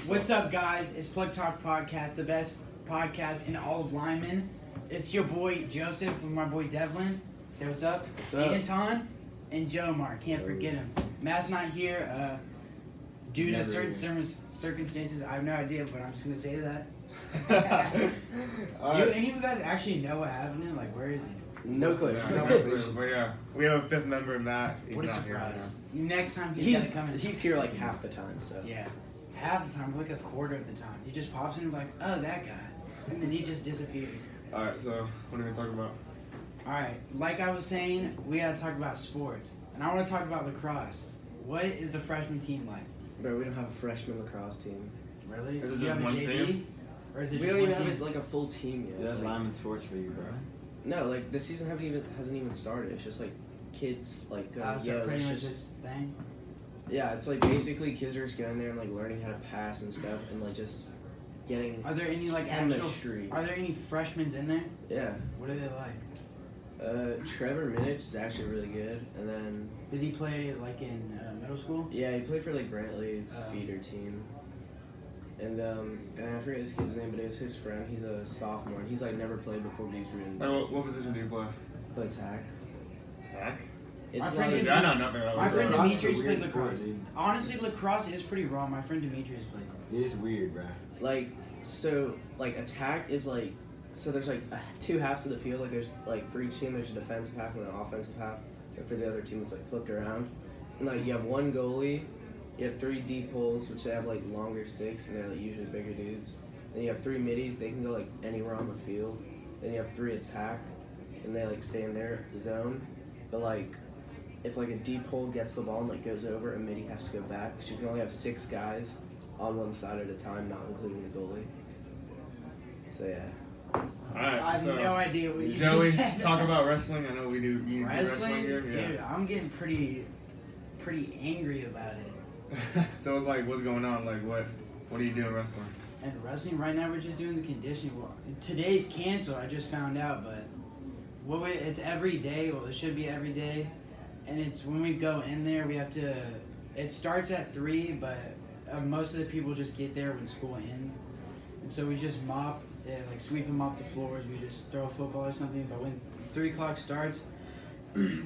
What's up, guys? It's Plug Talk Podcast, the best podcast in all of Lyman. It's your boy Joseph with my boy Devlin. Say what's up. What's up? Anton and Jomar. Can't forget him. Matt's not here due to certain circumstances. I have no idea, but I'm just gonna say that. Do any of you guys actually know what happened? Like, where is he? No clue. But yeah, we have a fifth member, Matt. He's What a not here right surprise! Next time he's He's gotta come in. he's here like half the time, so. Yeah, half the time, like a quarter of the time. He just pops in and like, oh, that guy, and then he just disappears. now. Alright, so what are we talking about? All right, like I was saying, we gotta talk about sports, and I want to talk about lacrosse. What is the freshman team like? Bro, we don't have a freshman lacrosse team. Really? Is it Do you just have a one JV? team? Or is it We just don't even one have team? like a full team yet. Yeah, that's Like, Lyman sports for you, bro. no, like the season hasn't even started. It's just like kids like So pretty much let's just this thing. yeah. It's like basically kids are just going there and like learning how to pass and stuff and like just getting Are there any like actual? chemistry. Are there any freshmen in there? Yeah. What are they like? Trevor Minich is actually really good, and then Did he play like in middle school? yeah, he played for like Brantley's Oh. feeder team. And I forget this kid's name, but it was his friend. He's a sophomore, and he's like never played before, but he's really Like, good. what position do you play? But attack. Attack? It's My like friend Dude, I know nothing about My friend lacrosse. Demetrius Lacrosse is a played weird lacrosse. sport, dude. Honestly, lacrosse is pretty raw. My friend Demetrius played. It's weird, bro. like so like attack is like so there's like two halves of the field. Like there's like for each team there's a defensive half and an offensive half, and for the other team it's like flipped around. And like you have one goalie, you have three deep holes which they have like longer sticks and they're like usually bigger dudes. Then you have three middies, they can go like anywhere on the field. Then you have three attack, and they like stay in their zone. But like if like a deep hole gets the ball and like goes over, a midi has to go back because you can only have 6 guys on one side at a time, not including the goalie. So yeah. Alright, I have so no idea what you Joey, just said. talk about wrestling. I know we do. You Wrestling, do wrestling here? dude. I'm getting pretty angry about it. Yeah. So like, what's going on? Like, what are you doing wrestling? And wrestling right now, we're just doing the conditioning. Well, today's canceled. I just found out, but it's every day. Well, it should be every day, and it's when we go in there, we have to. It starts at 3, but most of the people just get there when school ends, and so we just mop, like sweep and mop the floors. We just throw a football or something. But when 3 o'clock starts,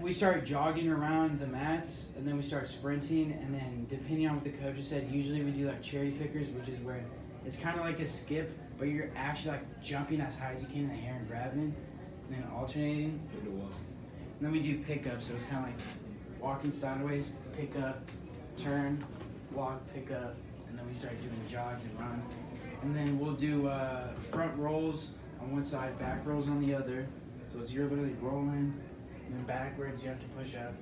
we start jogging around the mats, and then we start sprinting, and then depending on what the coaches said, usually we do like cherry pickers, which is where it's kind of like a skip, but you're actually like jumping as high as you can in the air and grabbing, and then alternating. Hit the wall. And then we do pickups, so it's kind of like walking sideways, pick up, turn, walk, pick up, and then we start doing jogs and run. And then we'll do front rolls on one side, back rolls on the other. So it's you're literally rolling, and then backwards you have to push up.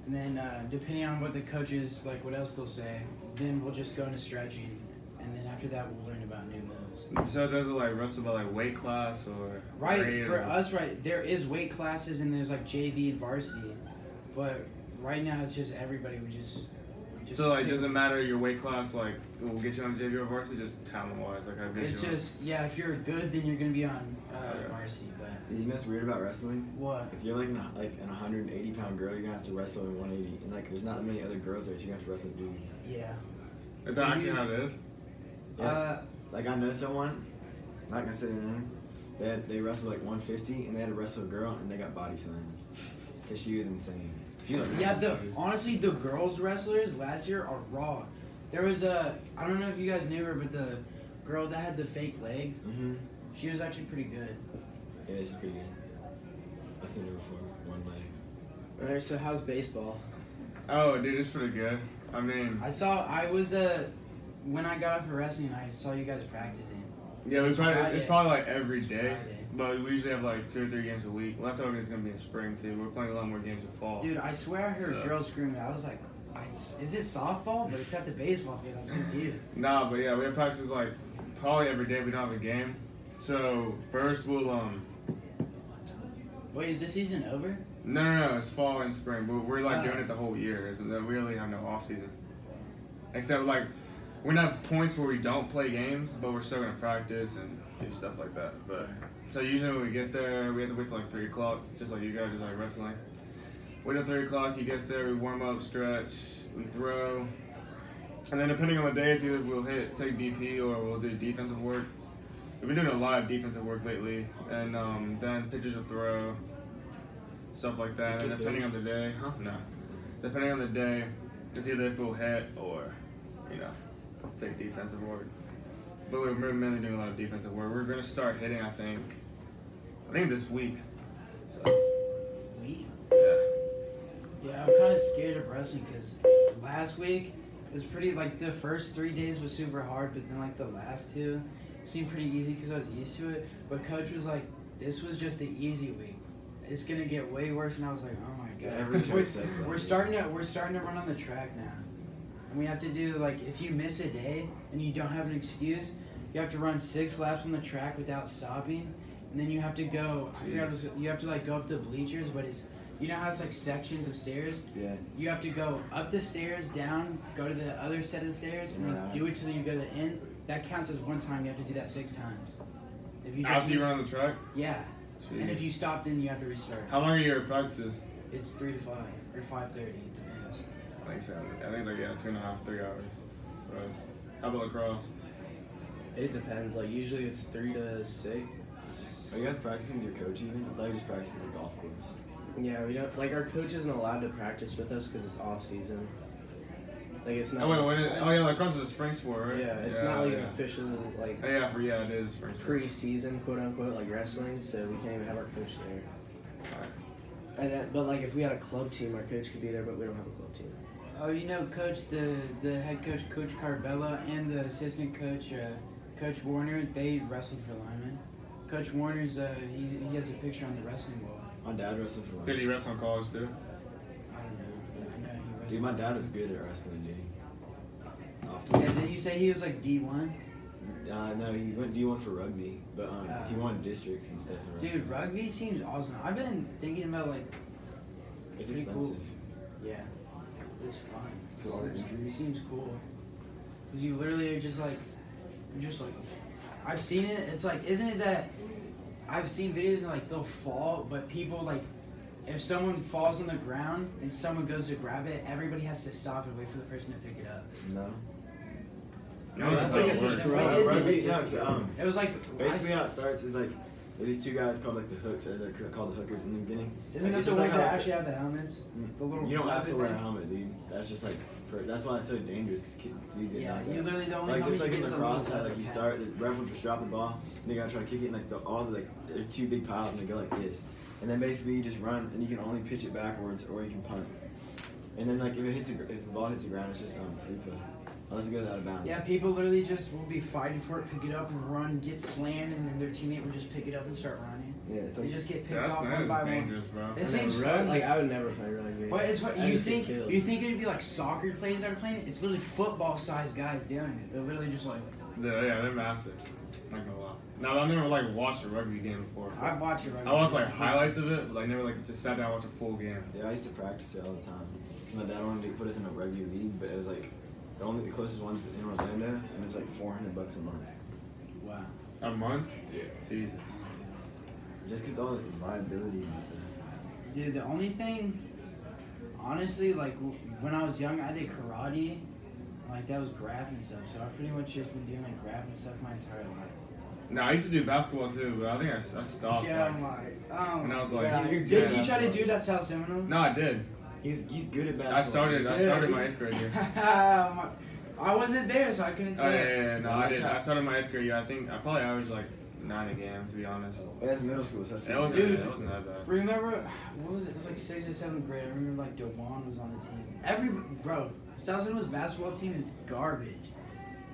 And then depending on what the coaches, like what else they'll say, then we'll just go into stretching. And then after that we'll learn about new moves. So does it like wrestle by like weight class or Right, grade for or- us, right, there is weight classes and there's like JV and varsity. But right now it's just everybody, we just So like, pick- doesn't matter your weight class. Like, we'll get you on JV or varsity, just talent wise. Like, I get It's you on. just, yeah, if you're good, then you're going to be on varsity, but You know what's weird about wrestling? what? If you're like an 180-pound girl, you're gonna have to wrestle in 180. And like, there's not that many other girls there, so you're gonna have to wrestle dudes. Yeah. Is that actually how it is? Yeah. Like I know someone, not gonna say their name. They wrestled like 150, and they had to wrestle a girl, and they got body slammed because she was insane. She was like, Yeah, honestly, the girls wrestlers last year are raw. There was I don't know if you guys knew her, but the girl that had the fake leg, Mm-hmm. she was actually pretty good. Yeah, she's pretty good. I've seen her before. One leg. Alright, so how's baseball? Oh, dude, it's pretty good. I mean, I was when I got off of wrestling, I saw you guys practicing. yeah, it's Friday. probably like every day. Friday. But we usually have like 2 or 3 games a week. Well, that's how it's gonna be in spring too. We're playing a lot more games in fall. Dude, I swear I heard So- girls screaming. I was like, is it softball? But it's at the baseball field. I was confused. Nah, but yeah, we have practices like probably every day. We don't have a game. So first we'll Wait, is this season over? no, it's fall and spring. But we're like Ah. doing it the whole year. Isn't that we really have no off season? Except like we're gonna have points where we don't play games, but we're still gonna practice and do stuff like that. But so usually when we get there, we have to wait till like 3 o'clock, just like you guys, just like wrestling. Wait till 3 o'clock. He gets there. We warm up, stretch, we throw. And then depending on the days, either we'll take DP or we'll do defensive work. We've been doing a lot of defensive work lately, and then pitchers will throw, stuff like that. And depending on the day, depending on the day, it's either if we'll hit or, take defensive work. But we're mainly doing a lot of defensive work. We're gonna start hitting, I think this week. So Yeah, I'm kind of scared of wrestling because last week it was pretty, like, the first 3 days was super hard, but then, like, the last 2 seemed pretty easy because I was used to it. But coach was like, this was just the easy week. It's going to get way worse. And I was like, oh, my God. Every coach says that. We're starting to run on the track now. And we have to do, like, if you miss a day and you don't have an excuse, you have to run 6 laps on the track without stopping. And then you have to go, you have to, like, go up the bleachers, but it's, you know how it's like sections of stairs? Yeah. You have to go up the stairs, down, go to the other set of stairs, and then do it till you go to the end. That counts as one time. You have to do that 6 times. If you just after you run on the track? Yeah. Jeez. And if you stop, then you have to restart. How long are your practices? It's 3 to 5 or 5:30. Depends. I think so. I think it's like 2.5, 3 hours for us. How about lacrosse? It depends. Like usually it's 3 to 6. Are you guys practicing with your coach even? I thought you just practiced at the golf course. Yeah, we don't. Like our coach isn't allowed to practice with us because it's off season. Like it's not. Lacrosse is a spring sport, right? Yeah, it's not like an official like. It is spring sport. Pre-season, quote unquote, like wrestling. So we can't even have our coach there. And then, but like if we had a club team, our coach could be there, but we don't have a club team. Oh, you know, coach, the head coach, Coach Carbella, and the assistant coach, Coach Warner, they wrestled for linemen. Coach Warner's, he has a picture on the wrestling wall. My dad wrestled for Did he wrestle in college too? I don't know. But I know he wrestled. Dude, my dad was good at wrestling, dude. Yeah, did you say he was like D1? No, he went D1 for rugby, but he won districts and stuff. In Dude, wrestling. rugby seems awesome. I've been thinking about like. It's pretty expensive. cool. Yeah, it's fun. For all the It injuries. seems cool. Cause you literally are just like, I've seen it. It's like, isn't it that I've seen videos and like they'll fall, but people like, if someone falls on the ground and someone goes to grab it, everybody has to stop and wait for the person to pick it up. No. No, that's how like it a works. system. What is it? Rugby, no, It was like, basically how it starts is like these 2 guys called like the hooks, or they're called the hookers in the beginning. isn't Like, that it's the just ones like that how- actually have the helmets? The little You don't have to rabbit wear a thing? helmet, dude. That's just like, that's why it's so dangerous. Cause dudes get Yeah, knocked you out. literally the only Like helmet just like you in get is a lacrosse, little how like leather you cap. start, the ref will just drop the ball, and they gotta try to kick it, and like they're 2 big piles, and they go like this, and then basically you just run, and you can only pitch it backwards, or you can punt, and then like if the ball hits the ground, it's just free play, unless it goes out of bounds. Yeah, people literally just will be fighting for it, pick it up and run and get slammed, and then their teammate will just pick it up and start running. Yeah, it's They like just get picked That off one is by one. dangerous, bro. It seems Rug- fun. Like I would never play rugby. But it's what I you just get think. killed. You think it'd be like soccer players that are playing it? It's literally football-sized guys doing it. They're literally just like. They're massive. Not gonna lie. No, I've never like watched a rugby game before. I've watched it. I watched like highlights of it, but I never like just sat down and watched a full game. Yeah, I used to practice it all the time. My dad wanted to put us in a rugby league, but it was like the closest one's in Orlando, and it's like $400 a month. Wow. A month? Yeah. Jesus. Just because all the liabilities and stuff. Dude, the only thing, honestly, like when I was young, I did karate. Like that was grappling stuff. So I've pretty much just been doing like grappling stuff my entire life. No, I used to do basketball too, but I think I stopped. Yeah, like- I'm like, oh When I was my like- God. You're Did good you at try to basketball. do that South Seminole? No, I did. He's good at basketball. I started my 8th grade year. I wasn't there, so I couldn't Oh tell. yeah. No, Yeah, I I did. tried. I started my 8th grade year. I think I probably averaged like 9 a game, to be honest. That's middle school, so that's It wasn't, Dude. it wasn't that bad. Remember, what was it? It was like 6th or 7th grade. I remember like DeJuan was on the team. Bro, South Seminole's basketball team is garbage.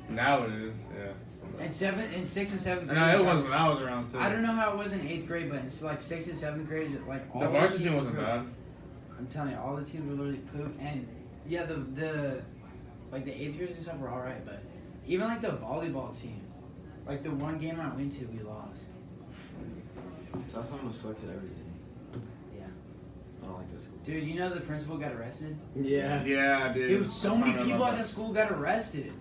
Now it is, yeah. And 6th and 7th grade. No, it was when I was around too. I don't know how it was in 8th grade, but it's like 6th and 7th grade. Like all The the varsity teams team wasn't were- bad. I'm telling you, all the teams were literally poop. And yeah, the like the 8th graders and stuff were all right, but even like the volleyball team, like the one game I went to, we lost. South Seminole sucks at everything. Yeah. I don't like this school. Dude, you know the principal got arrested? Yeah. Yeah, dude. Dude, so I many found out people about at that school got arrested.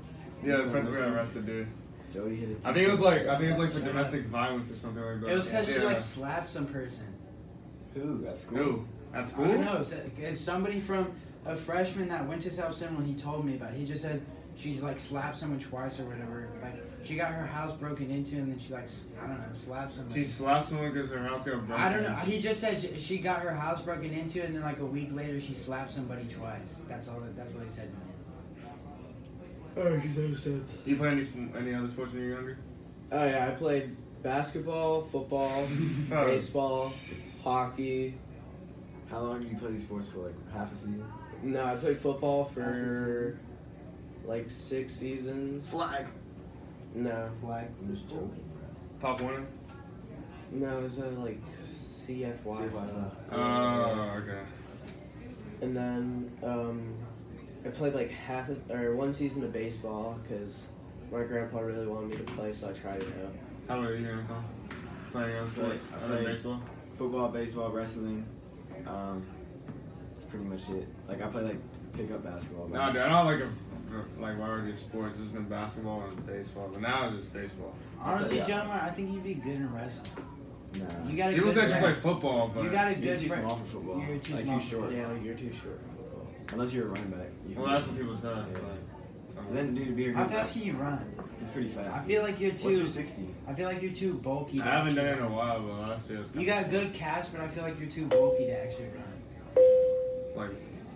Yeah, the principal got arrested, dude. Joey hit it. I think it was like for domestic violence or something like that. It was because she Yeah. like slapped some person. Who at school? Who? At school? I don't know. It's somebody from a freshman that went to South Seminole. He told me about it. He just said she's like slapped someone twice or whatever. Like she got her house broken into and then she like I don't know slapped somebody. She slapped someone because her house got broken. I don't know. He just said she got her house broken into and then like a week later she slapped somebody twice. That's all he said to me. Oh, makes no sense. Do you play any other sports when you were younger? Oh yeah, I played basketball, football, baseball, hockey. How long do you play these sports for? Like half a season? No, I played football for like 6 seasons. Flag. No, Flag. I'm just joking. Pop Warner? no, it was like CFY. Oh, okay. And then I played like 1 season of baseball because my grandpa really wanted me to play, so I tried it out. How about you, Anton? Playing other sports I other than played- baseball? Football, baseball, wrestling. That's pretty much it. Like I play like pickup basketball. but- No, dude, I don't like variety of sports. It's been basketball and baseball, but now it's just baseball. Honestly, Yeah. John, I think you'd be good in wrestling. Nah. You got a People good say I should friend. play football, but You got a You're good too friend. small for football. You're too like small too for short. Yeah, like you're too short for football. Unless you're a running back. well, that's what people say. Yeah. But, And then, dude, to be a How good fast can you run? He's pretty fast. I feel like you're What's too. your 60? I feel like you're too bulky. I to haven't done actually it in a run. while, but last year was You kinda got sick. good cast, but I feel like you're too bulky to actually run. Like,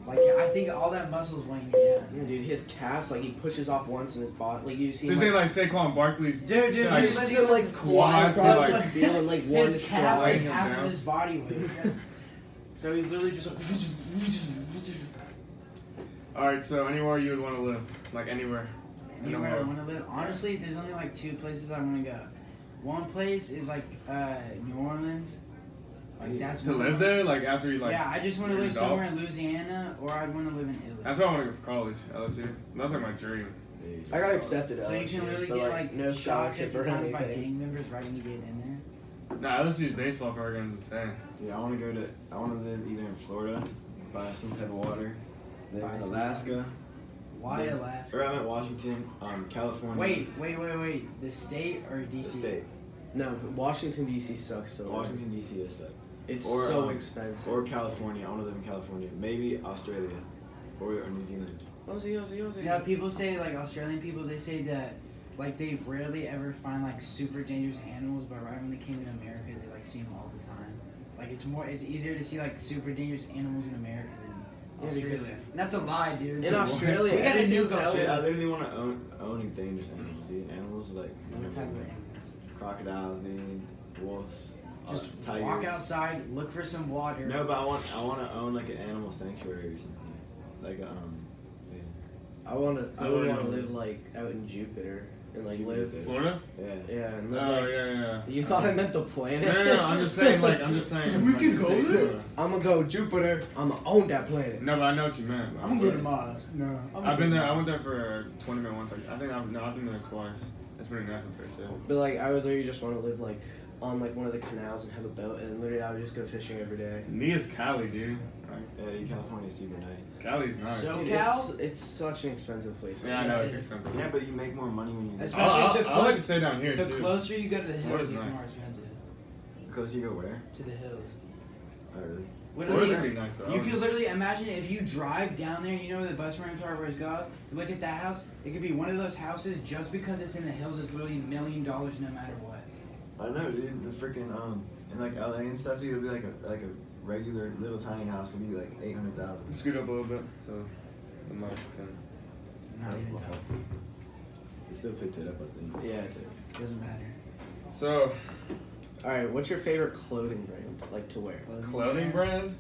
Like I think all that muscle's weighing you Yeah, down. dude, his calves, like he pushes off once in his body. Like you see so him, you're saying like Saquon Barkley's. Dude, you like, see him like fly quads, across like- the field in like one His calf stride. is him half down. of his body weight. So he's literally just like. Alright, so anywhere you would want to live, like anywhere. in the Anywhere I world. want to live. Honestly, there's only like 2 places I want to go. One place is like New Orleans. Like that's To one- live there, like after you like. Yeah, I just want to you're live an adult? somewhere in Louisiana, or I'd want to live in Italy. That's why I want to go for college, LSU. That's like my dream. I got accepted. So you can literally but, get like no shot scholarship 50 or times by anything. gang members right when you get in there. Nah, LSU's baseball program is insane. Yeah, I want to live either in Florida, by some type of water, then By in some Alaska, Why Yeah. Alaska? or I'm at Washington, California. Wait. The state or DC? The state. No, Washington D.C. sucks so bad. Washington D.C. is set. It's Or, so expensive. Or California. I want to live in California. Maybe Australia, or New Zealand. You know, people say like Australian people, they say that like they rarely ever find like super dangerous animals, but right when they came to America, they like see them all the time. Like it's easier to see like super dangerous animals in America than Yeah, Australia. because- And that's a lie, dude. In Australia, we gotta everything's nuke out Australia. I literally want to own dangerous animals. Dude. Animals like What type of animals? crocodiles, dude, wolves, Just tigers. walk outside, look for some water. No, but I want to own like an animal sanctuary or something. Like yeah. I would want So to what do you live like out in Jupiter and like Jupiter. live. Florida? Yeah. Yeah, and Oh live like. yeah. You thought I meant the planet? No, I'm just saying like We like, can the go state there. Florida. I'm gonna go Jupiter. I'm gonna own that planet. No, but I know what you meant. I'm gonna go to Mars. No. I've been there. I went there for a tournament once. Like I've been there twice. It's pretty nice up there too. But like, I would literally just want to live like on like one of the canals and have a boat, and literally I would just go fishing every day. Me is Cali, dude. Like, Yeah, California's super nice. Cali's nice. So- Dude, SoCal? it's such an expensive place. yeah, I know it's expensive. Yeah, but you make more money when you Especially I like to stay down here The too. closer you go to the hills, Florida's it's nice. more expensive. because you go where? To the hills. Oh really? Florida's Literally, pretty nice though. you could literally imagine if you drive down there, you know where the bus ramps are, where it goes. You look at that house, it could be one of those houses just because it's in the hills. It's literally $1 million no matter what. I know, dude. The freaking in like LA and stuff, dude. It'll be like a regular little tiny house. It'll be like 800,000. Scoot up a little bit so the mic can. Not even Wow. It still picked it up, I think. Yeah, dude. doesn't matter. So, All right, what's your favorite clothing brand, like to wear? clothing brand?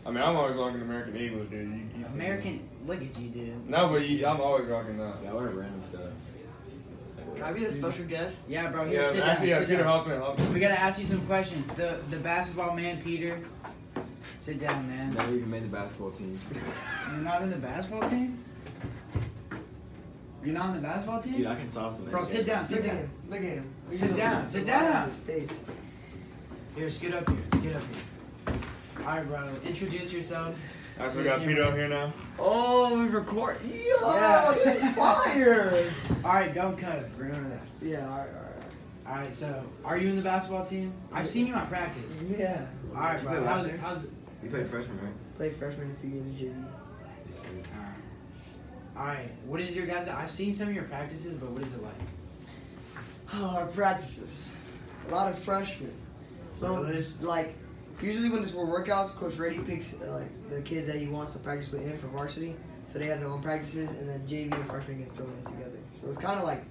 I mean, I'm always rocking American Eagle, dude. You see me. American, look at you, dude. No, but I'm always rocking that. Yeah, I wear random stuff. Can I be the special guest? Yeah, bro. Here, Yeah, sit actually, down. yeah, Sit Peter, down. hop in. We gotta ask you some questions. The basketball man, Peter. Sit down, man. Never even made the basketball team. You're not in the basketball team? You're not in the basketball team? Dude, I can sauce them. Bro, sit down, Look sit at down. him. Look at him. Look Sit at him. down, sit The light down. on his face. Here, scoot up here. Get up here. Alright, bro. Introduce yourself. Alright, so we got Peter up here now. Oh, we record. Yo, Yeah. that's fire. Alright, don't cuss. Remember that. Yeah, alright. Alright, so are you in the basketball team? I've seen you at practice. Yeah. Alright, Did you bro. play last year? How's? You played freshman, right? Play freshman if you get a JV. Alright. Yes, sir. Alright. All right. What is your guys'? I've seen some of your practices, but what is it like? Our practices. A lot of freshmen. So, Really? like, usually when there's more workouts, Coach Reddy picks like the kids that he wants to practice with him for varsity. So they have their own practices, and then JV and freshmen get thrown in together. So it's kind of like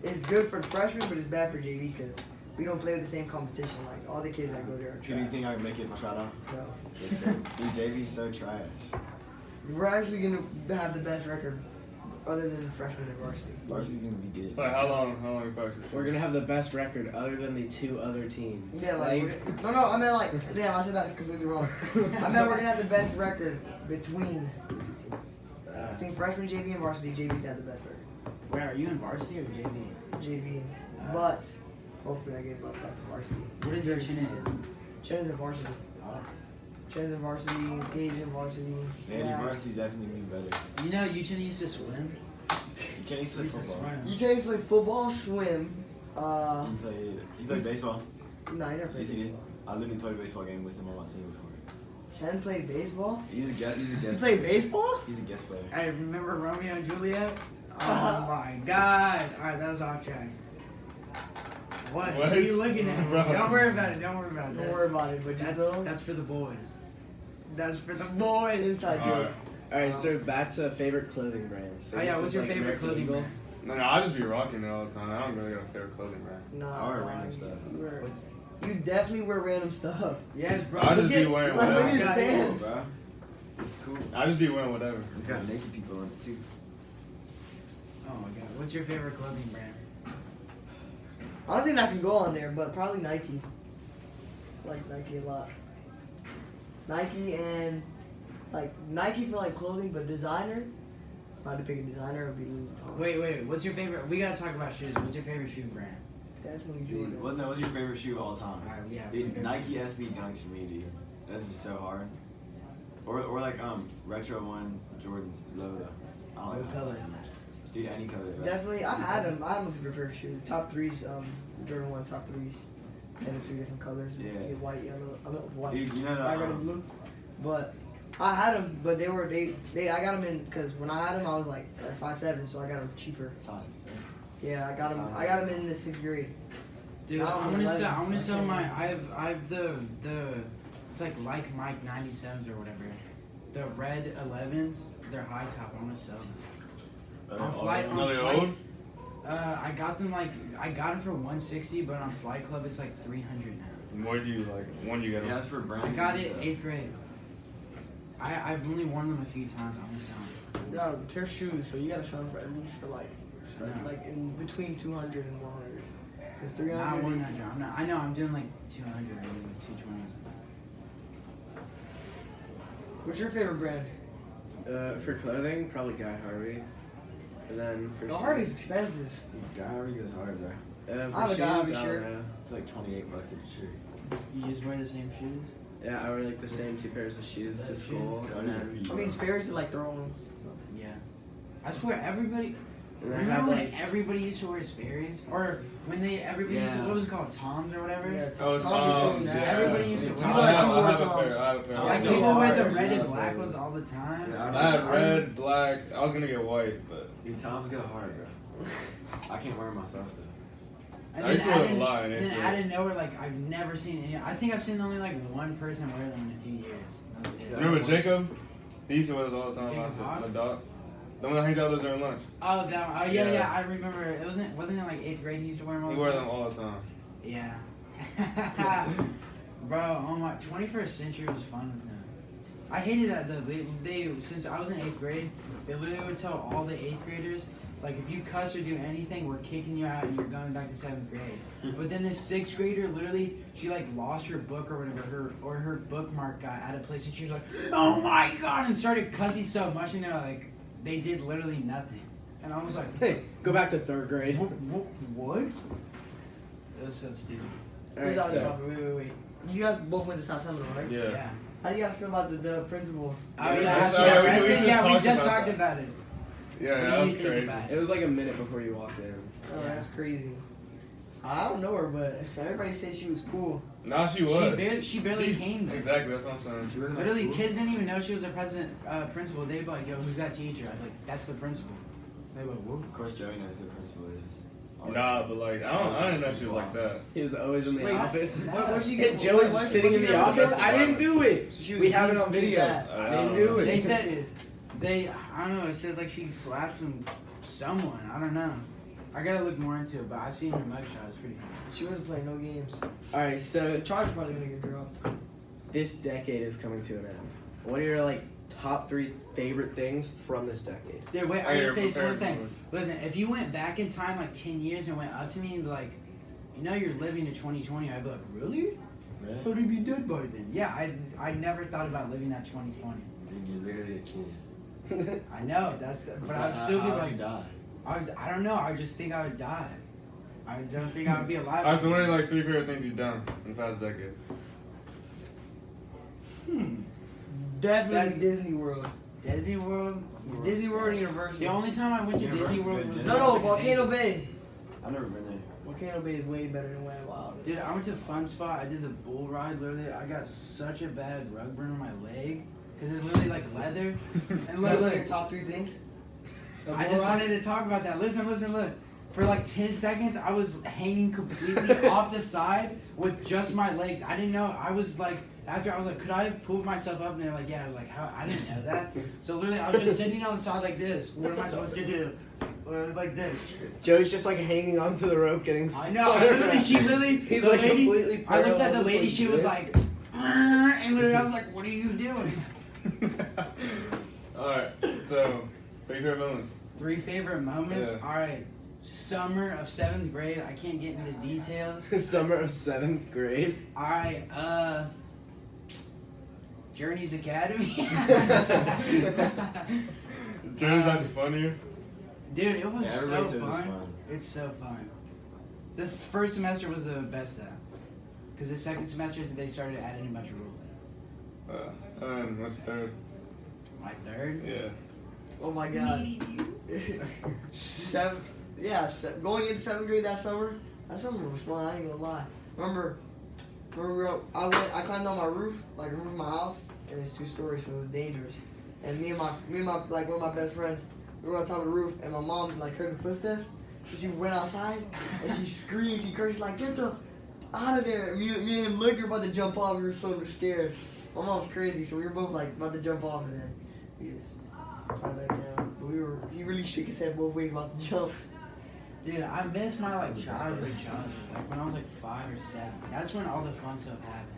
it's good for the freshmen, but it's bad for JV because we don't play with the same competition. Like all the kids that go there are Do you trash. think I can make it for shout out? No. Dude, JV's so trash. We're actually gonna have the best record, other than freshmen and varsity. Varsy's gonna be good. Like how long you practice? We're gonna have the best record other than the 2 other teams. Yeah, like no, I meant like damn, I said that completely wrong. I meant we're gonna have the best record between the 2 teams. Between freshman JV and varsity, JV's got the best record. Where are you in varsity or JV? JV, but hopefully I get bumped up to varsity. What is your chin in? Chen's in varsity. Oh. Chen's in varsity. Gage in varsity. Man, Yeah. Varsy's definitely gonna be better. You know, Uchin used to swim. You can't even play Used to football. swim. You train to play football, swim. He played baseball. No, he never played Yes, he did. baseball. I literally played a baseball game with him on my team before. Chen played baseball. He's a guest. He's a He guest. played player. baseball? He's a guest player. I remember Romeo and Juliet. Oh my God! All right, that was off track. What? What are you looking at? Bro. Don't worry about it. Don't worry about it. Don't worry about it, but just know That's for the boys. That's for the boys. inside All joke. right. Alright, so back to favorite clothing brands. So Oh yeah, this what's is your like favorite American clothing Eagle. brand? No, I just be rocking it all the time. I don't really got a favorite clothing brand. Nah, I wear nah, random you- stuff. What's- You definitely wear random stuff. Yes, bro. I just Look be at- wearing like, look at his whatever. pants. Bro. It's cool. I just be wearing whatever. It's got naked people on it too. Oh my God. What's your favorite clothing brand? I don't think that can go on there, but probably Nike. I like Nike a lot. Nike and like Nike for like clothing, but designer. If I had to pick a designer, it would be Louis Vuitton. Wait. What's your favorite? We gotta talk about shoes. What's your favorite shoe brand? Definitely Jordan. What's your favorite shoe of all time? All right, yeah. what's your Dude, favorite Nike shoe? SB Dunks for me, dude. That's just so hard. Or like retro one Jordans low though. I don't What like color? that. Dude, any color. bro. Definitely, I had them. I have my favorite pair of shoes. Top threes, Jordan 1 top threes. And the 3 different colors. Yeah. You get white, yellow, white, Dude, you know white, red, and blue. But I had them, but they I got them in because when I had them, I was like a size 7, so I got them cheaper. Size. Yeah, I got them. Size I got them in the 6th grade. Dude, I don't I'm know, gonna 11, sell. I'm gonna so I sell can't my. remember. I have the. It's like Mike 97s or whatever. The red 11s. They're high top. I'm gonna sell them. On flight. On Are they flight. old? I got them for 160, but on Flight Club it's like 300 now. Where do you like? When do you get Yeah, them? that's for brand. I got new it stuff. 8th grade. I've only worn them a few times. I'm gonna sell them. No, they're shoes, so you gotta sell them for at least for like No. like in between 200 and 100. Because 300. Not 100. I'm not. I know. I'm doing like 200 or maybe 220. What's your favorite brand? For clothing, probably Guy Harvey. And then for The Harvey's expensive. Guy Harvey goes hard, bro. for I have a shoes, Guy Harvey I don't shirt. know. It's like $28 a shirt. You just wear the same shoes. Yeah, I wear like the same 2 pairs of shoes to Shoes? school. And then, I mean, Sperry's are like their own. Yeah. I swear everybody. and I Remember have when like everybody used to wear Sperry's, or when everybody used to, Yeah. what was it called, Toms or whatever? Yeah, Oh, Tom's Tom. are so Yeah. nasty. Everybody used to You wear I like have, who I wore have a Toms? pair. I have a pair. Toms Like Yeah. people wear the Yeah. red and Yeah. black ones all the time. Yeah. I had red, black. I was gonna get white, but Dude, Tom's go hard, bro. I can't wear them myself though. And I used to then wear them a lot in then 8th out of nowhere, like I've never seen any. I think I've seen only like one person wear them in a few years. That was it. remember Jacob? He used to wear those all the time. Jacob last year. Hawk? The dog. The one that hangs out with us during lunch. Oh, that one. Oh yeah, Yeah. yeah. I remember. It wasn't it like 8th grade? He used to wear them all He the wore time. them all the time. Yeah. Bro, oh my, 21st Century was fun with them. I hated that though. They since I was in 8th grade, they literally would tell all the 8th graders, like if you cuss or do anything, we're kicking you out and you're going back to 7th grade. But then this 6th grader, literally, she like lost her book or whatever, her bookmark got out of place, and she was like, "Oh my god!" and started cussing so much, and they're like, they did literally nothing, and I was like, hey, go back to 3rd grade. What? It was so stupid. Alright, Who's out of so topic? Wait. You guys both went to South Seminole, right? Yeah. How do you guys feel about the principal? Oh Yeah, yeah, just- so we arrested? just Yeah, we talked just about talked that. about it. Yeah, What do that you was think crazy. about it was like a minute before you walked in. Oh, that's crazy. I don't know her, but everybody said she was cool. Nah, she was. She barely came there. Exactly, that's what I'm saying. She wasn't at Literally, school? kids didn't even know she was a principal. They'd be like, "Yo, who's that teacher?" I'd be like, "That's the principal." They'd be like, "Whoa." Of course, Joey knows who the principal is. Nah, but like I didn't know she was like that. He was always in the Wait, office. Where'd she Hey, get? Joey's why- sitting in where'd she the get office. her I didn't do it. She was We have it decent on as video. that. I didn't do it. They Decent said kid. I don't know. It says like she slapped someone. I don't know. I gotta look more into it, but I've seen her mugshot. It's pretty funny. She wasn't playing no games. All right, so The charge probably gonna get dropped. this decade is coming to an end. What are your like top 3 favorite things from this decade? Dude, wait. I Hey, gotta say this one prepared thing. moments. Listen, if you went back in time like 10 years and went up to me and be like, "You know, you're living to 2020," I'd be like, "Really? Really? Thought he'd be dead by then." Yeah, I never thought about living that 2020. Dude, you're literally a kid. I know but I'd still be How would like, you die? I don't know. I just think I would die. I don't think I would be alive. Alright, so what are like 3 favorite things you've done in the past decade? Definitely Disney World. Disney World. Disney World and Universal. The only time I went to Universal's Disney World good, was yeah. No, Volcano Bay. I've never been there. Volcano Bay is way better than Wet Wild. Dude, I went to Fun Spot. I did the bull ride. Literally, I got such a bad rug burn on my leg because it's literally like leather. And So those are your look, top 3 things? I just wanted to talk about that. Listen, look. For like 10 seconds, I was hanging completely off the side with just my legs. I didn't know. I was like, after I was like, could I have pulled myself up? And they're like, yeah. I was like, how? I didn't know that. So literally, I was just sitting on the side like this. What am I supposed to do? Like this. Joey's just like hanging onto the rope, getting. I know. She literally. He's the like lady, completely. I looked at the paralyzed lady. like She was this. like, and literally, I was like, what are you doing? Alright, so 3 favorite moments. 3 favorite moments. Yeah. All right. Summer of 7th grade. I can't get into details. Summer of 7th grade. All right. Journey's Academy. Journey's actually fun here. Dude, it was Yeah, so everybody says it's fun. fun. It's so fun. This first semester was the best though, because the second semester they started adding a bunch of rules. And what's 3rd? My 3rd. Yeah. Oh my god. Going into 7th grade that summer was fun. I ain't gonna lie. Remember I climbed on my roof, like the roof of my house, and it's 2 stories, so it was dangerous. And me and my like one of my best friends, we were on top of the roof, and my mom like heard the footsteps, so she went outside and she screamed, she cursed like, "Get the out of there!" And me and him looked, we were about to jump off. We were so scared. My mom's crazy, so we were both like about to jump off, and then we just climbed back down. But he really shook his head both ways about to jump. Dude, I miss my like childhood jumps, like when I was like 5 or 7. That's when all the fun stuff happened.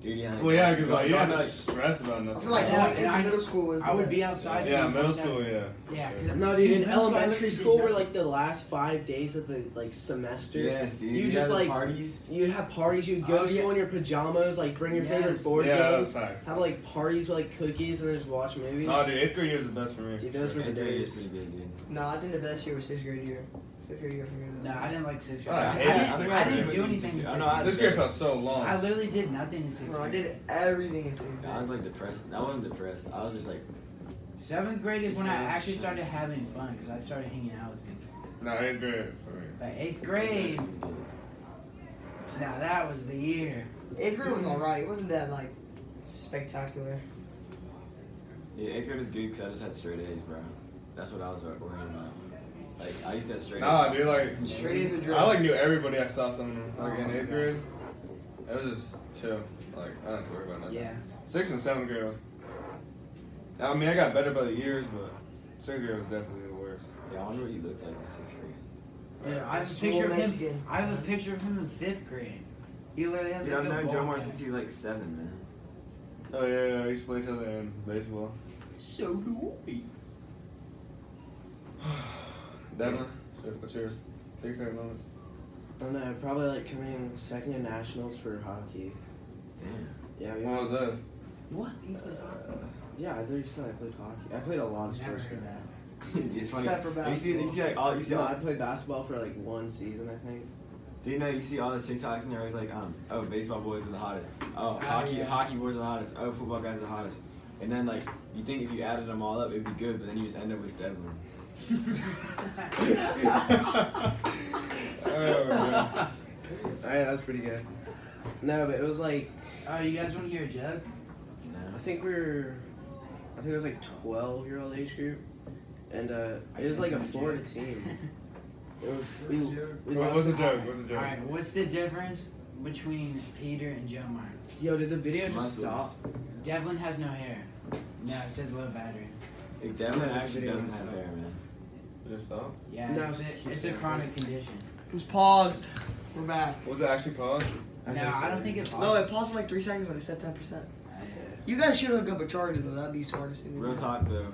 Dude, yeah. Well, yeah, because like you going don't have to like- stress about nothing. I feel like Yeah, going into middle school was the I would best. be outside. Yeah, middle 24/7. school, yeah. Yeah, Sure. 'cause- No, dude, in middle school, I elementary literally school did were nothing. like the last 5 days of the like semester. Yes, dude. You You just had the like parties. you'd have parties. You'd go Oh, to yeah. school in your pajamas, like bring your favorite Yes. board Yeah, that games. was facts. Have like parties with like cookies and then just watch movies. Oh, dude, 8th grade year was the best for me. Dude, those were the Eighth grade is days. pretty good, dude. No, I think the best year was 6th grade year. 6th grade year for me. was the No, I best. didn't like 6th grade. Oh, I I, hated didn't, sixth I grade. didn't do anything in 6th I know, grade. 6th grade felt so long. I literally did nothing in 6th Bro, I grade. did everything in 6th grade. I was like depressed. I wasn't depressed. I was just like, 7th grade is when I 6th grade. actually started having fun because I started hanging out with people. No, 8th grade for me. But 8th grade, now that was the year. 8th grade was alright. It wasn't that like spectacular. yeah, 8th grade was good because I just had straight A's, bro. That's what I was worrying about. Like, I used to have straight A's. Nah, all the dude, time. like Straight A's with I like dreads. knew everybody I saw something like Oh in my 8th God. grade. It was just chill. Like I didn't have to worry about nothing. Yeah. 6th and 7th grade was. I mean, I got better by the years, but 6th grade was definitely the worst. Yeah, I wonder what you looked like in 6th grade. Dude, I have a Swole picture of him. Mexican. I have a picture of him in 5th grade. He literally has Dude, like I've a known ball Joe Moore cap. since he was like 7, man. Oh yeah, I used to play each other in baseball. So do I. Devin, what's yours? 3 favorite moments. I don't know, probably like coming second in nationals for hockey. Damn. Yeah, we What was that? What? You played hockey? yeah, I thought you said I played hockey. I played a lot of Never sports. heard that. It's funny. Except for You see like all you see No, all. I played basketball for like 1 season, I think. Do you know you see all the TikToks and they're always like, oh, baseball boys are the hottest. Oh, yeah. hockey boys are the hottest. Oh, football guys are the hottest. And then like you think if you added them all up, it'd be good, but then you just end up with Devlin. Oh, Alright, that was pretty good. No, but it was like Oh, you guys want to hear a joke? I think it was like 12-year-old age group, and it was like a Florida team. It was, we What's the lost. joke? What's the joke? Alright, what's the difference between Peter and Joe Meyer? Yo, did the video just Muscles. stop? Devlin has no hair. No, it says low battery. Like, Devlin actually doesn't have hair, man. Just stop. Yeah, No, it's a chronic condition. It was paused. We're back. Was it actually paused? No, I don't think it. No, it paused for like 3 seconds when it said 10%. You guys should hook up a charger though. That'd be smartest thing. to Real do. talk though,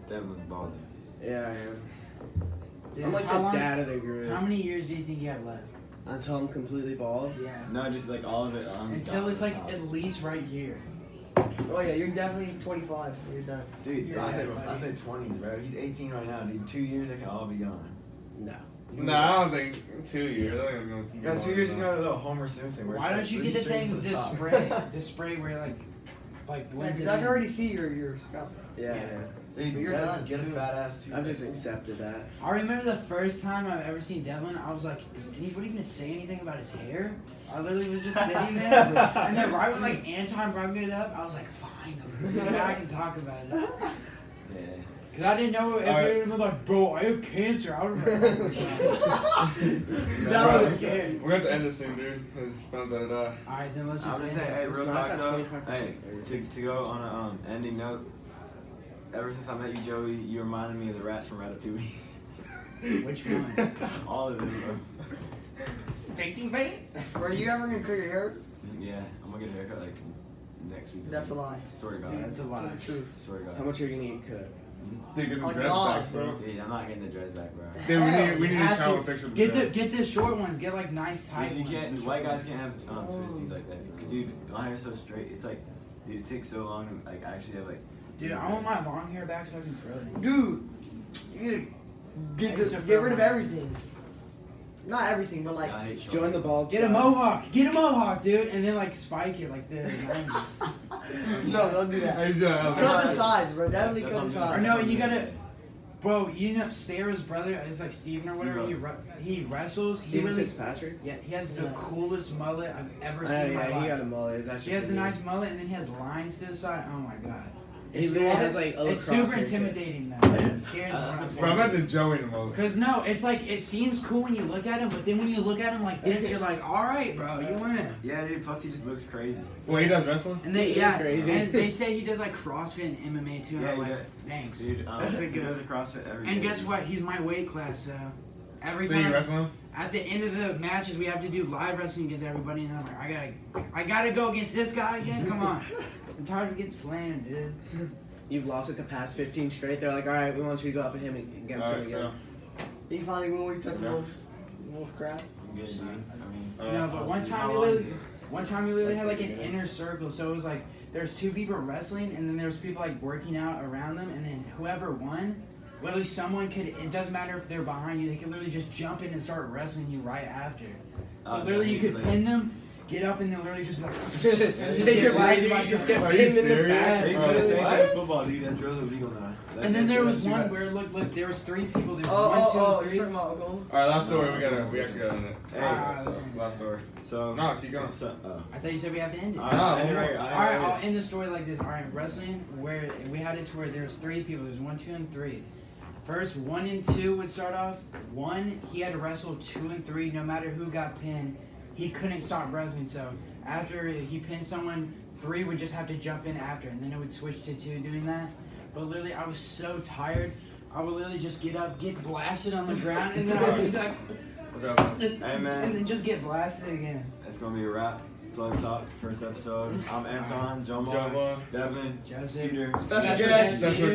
Devlin's balding. Yeah, I am. Dude, I'm like how the long- dad of the group. How many years do you think you have left? Until I'm completely bald. Yeah. No, just like all of it. Until it's like top. at least right here. Oh yeah, you're definitely 25. You're done. Dude, You're I said right, I said 20s, bro. He's 18 right now, dude. 2 years, they can all be gone. No. No, I don't think 2 years. I think it's gonna keep Yeah, going 2 years on. ago, a little Homer Simpson. where Why it's don't like you 3 get the strings thing, to the top. spray, the spray where like Yeah, blends it cause I can in? already see your scalp. Yeah, Yeah. yeah. Dude, But you you're gotta done get a soon. fat ass too. I've just accepted that. I remember the first time I've ever seen Devlin, I was like, is anybody gonna say anything about his hair? I literally was just sitting there, and then right when like Anton brought it up, I was like, fine, now I can talk about it. Yeah. Cause I didn't know if Alright. it would have been like, bro, I have cancer. I don't know. That Bro, was scary. We're gonna have to end this soon, dude. It's fun that Alright, then let's just I'm just end saying, it. hey, It's real nice talk at though. 25%. Hey, to go on a ending note. Ever since I met you, Joey, you reminded me of the rats from Ratatouille. Which one? All of them, bro. Thinking bait? Bro, you ever gonna cut your hair? Yeah, I'm gonna get a haircut like next week. That's a lie. Swear to God. That's a lie. That's the truth. Swear to God. How much are you gonna get cut? Dude, get the Oh, dreads God, back, bro. Dude, I'm not getting the dreads back, bro. Dude, we need You to have show to. a picture of the Get the dreads. get the short ones. Get like nice tight Dude, you ones. can't. the White short guys ones. can't have twisties like that. 'Cause, dude, my hair's so straight. It's like, dude, it takes so long to like actually have like. Dude, I want my long hair back so I can throw it in. Dude, you I used to get feel rid of like- everything. Not everything, but like. I hate short Join the hair. bald Get a side. mohawk. Get a mohawk, dude, and then like spike it like the 90s. No, don't do I that. used to, Cut the sides, bro. Definitely That's cut what the I'm Or sides. no, doing. you gotta. Bro, you know Sarah's brother is like Steven or whatever. Steve-O. He wrestles. He Steven really. Fitzpatrick? Yeah, he has the Yeah. coolest mullet I've ever Oh, seen in my yeah, he got a life. mullet. It's actually He has the pretty nice good. mullet, and then he has lines to the side. Oh my god. He literally bad. has like a It's lacrosse super haircut. intimidating though. It scares That's me. Bro, I'm at the Joey in a moment. Cause no, it's like it seems cool when you look at him, but then when you look at him like this, you're like, all right, bro, you win. Yeah, dude. Plus, he just looks crazy. Well, he does wrestling? And they He is yeah, crazy. and they say he does like CrossFit and MMA too. And Yeah, I'm he like, does. thanks. Dude, That's a he good. does a CrossFit every And day. guess what? He's my weight class, so every So you time wrestling? at the end of the matches we have to do live wrestling against everybody, and I'm like, I gotta go against this guy again. Come on, I'm tired of getting slammed, dude. You've lost it the past 15 straight. They're like, all right, we want you to go up at him against him Alright, again. so. He finally won when he took the Yeah. most crap. I'm good, dude. I mean, No, but one time we literally had like an inner circle. So it was like there's two people wrestling, and then there's people like working out around them, and then whoever won, literally someone could. It doesn't matter if they're behind you; they could literally just jump in and start wrestling you right after. So Oh, literally, you yeah, could like- pin them, get up, and then literally just be like, and just Take get your blasted break, by you just someone. get Are you pinned in the serious? back. They Bro, do the same what? thing in football, dude. That drill's illegal now. And then there was That's too one bad. where look, there was three people. There's Oh, one, two, you're three. talking about Oklahoma? Alright, last story. We actually gotta end it. Hey, Last story. So, No, keep going. So, I thought you said we have to end it. Alright, No. Alright, I'll end the story like this. Alright, wrestling, where we had it to where there's three people. There's 1, 2, and 3. First, 1 and 2 would start off. 1, he had to wrestle 2 and 3. No matter who got pinned, he couldn't stop wrestling. So after he pinned someone, 3 would just have to jump in after, and then it would switch to 2 doing that. But literally, I was so tired. I would literally just get up, get blasted on the ground, and then I would just be like, What's up, man? Hey, man. and then just get blasted again. It's gonna be a wrap. Plug Talk, first episode. I'm Anton, Jomo, Jomo. Devlin, Joseph. Peter. Special guest. Special